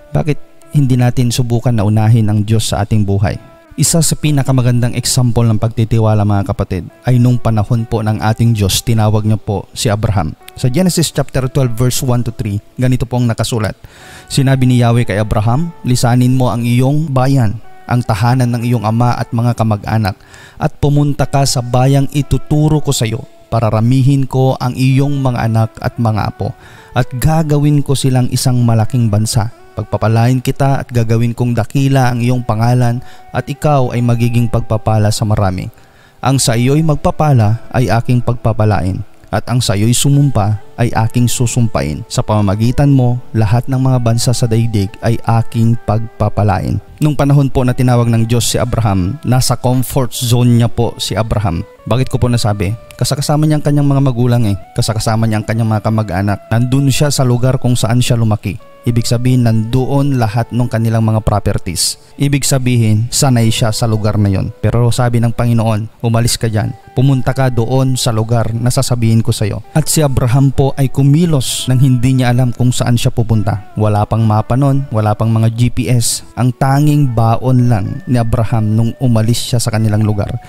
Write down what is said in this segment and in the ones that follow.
Bakit hindi natin subukan na unahin ang Diyos sa ating buhay? Isa sa pinakamagandang example ng pagtitiwala mga kapatid ay nung panahon po ng ating Diyos, tinawag niya po si Abraham. Sa Genesis chapter 12 verse 1 to 3, ganito po ang nakasulat. Sinabi ni Yahweh kay Abraham, lisanin mo ang iyong bayan, ang tahanan ng iyong ama at mga kamag-anak, at pumunta ka sa bayang ituturo ko sa iyo, para ramihin ko ang iyong mga anak at mga apo, at gagawin ko silang isang malaking bansa. Pagpapalain kita at gagawin kong dakila ang iyong pangalan, at ikaw ay magiging pagpapala sa marami. Ang sa iyo'y magpapala ay aking pagpapalain, at ang sa iyo'y sumumpa ay aking susumpain. Sa pamamagitan mo, lahat ng mga bansa sa daigdig ay aking pagpapalain. Nung panahon po na tinawag ng Diyos si Abraham, nasa comfort zone niya po si Abraham. Bakit ko po nasabi? Kasakasama niya ang kanyang mga magulang kasakasama niya ang kanyang mga kamag-anak. Nandun siya sa lugar kung saan siya lumaki. Ibig sabihin, nandoon lahat ng kanilang mga properties. Ibig sabihin, sanay siya sa lugar na yon. Pero sabi ng Panginoon, umalis ka dyan. Pumunta ka doon sa lugar na sasabihin ko sa iyo. At si Abraham po ay kumilos nang hindi niya alam kung saan siya pupunta. Wala pang mapa nun, wala pang mga GPS. Ang tanging baon lang ni Abraham nung umalis siya sa kanilang lugar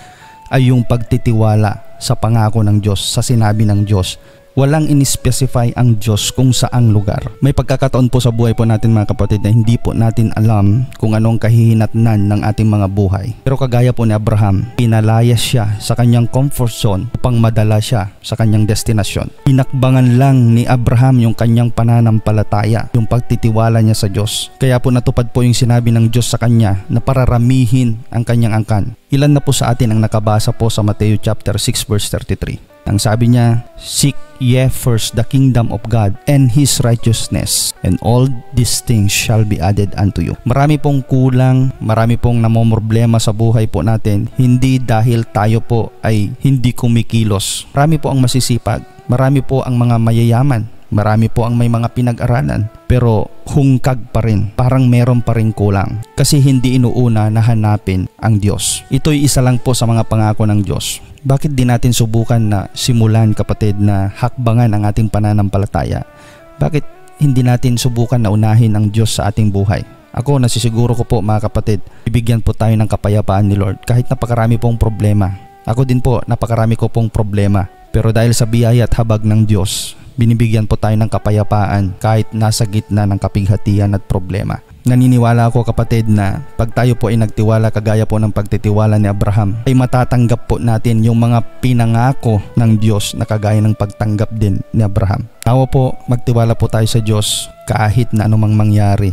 ay yung pagtitiwala sa pangako ng Diyos, sa sinabi ng Diyos. Walang in-specify ang Diyos kung saang lugar. May pagkakataon po sa buhay po natin mga kapatid na hindi po natin alam kung anong kahihinatnan ng ating mga buhay. Pero kagaya po ni Abraham, pinalayas siya sa kanyang comfort zone upang madala siya sa kanyang destinasyon. Pinakbangan lang ni Abraham yung kanyang pananampalataya, yung pagtitiwala niya sa Diyos. Kaya po natupad po yung sinabi ng Diyos sa kanya na pararamihin ang kanyang angkan. Ilan na po sa atin ang nakabasa po sa Matthew chapter 6 verse 33. Ang sabi niya, seek ye first the kingdom of God and His righteousness, and all these things shall be added unto you. Marami pong kulang, marami pong namomroblema sa buhay po natin, hindi dahil tayo po ay hindi kumikilos. Marami po ang masisipag, marami po ang mga mayayaman, marami po ang may mga pinag-aralan, pero hungkag pa rin, parang meron pa rin kulang kasi hindi inuuna na hanapin ang Diyos. Ito'y isa lang po sa mga pangako ng Diyos. Bakit di natin subukan na simulan kapatid na hakbangan ang ating pananampalataya? Bakit hindi natin subukan na unahin ang Diyos sa ating buhay? Ako nasisiguro ko po mga kapatid, ibigyan po tayo ng kapayapaan ni Lord kahit napakarami pong problema. Ako din po, napakarami ko pong problema. Pero dahil sa biyaya at habag ng Diyos, binibigyan po tayo ng kapayapaan kahit nasa gitna ng kapighatian at problema. Naniniwala ako kapatid na pag tayo po ay nagtiwala kagaya po ng pagtitiwala ni Abraham, ay matatanggap po natin yung mga pinangako ng Diyos na kagaya ng pagtanggap din ni Abraham. Tawa po, magtiwala po tayo sa Diyos kahit na anumang mangyari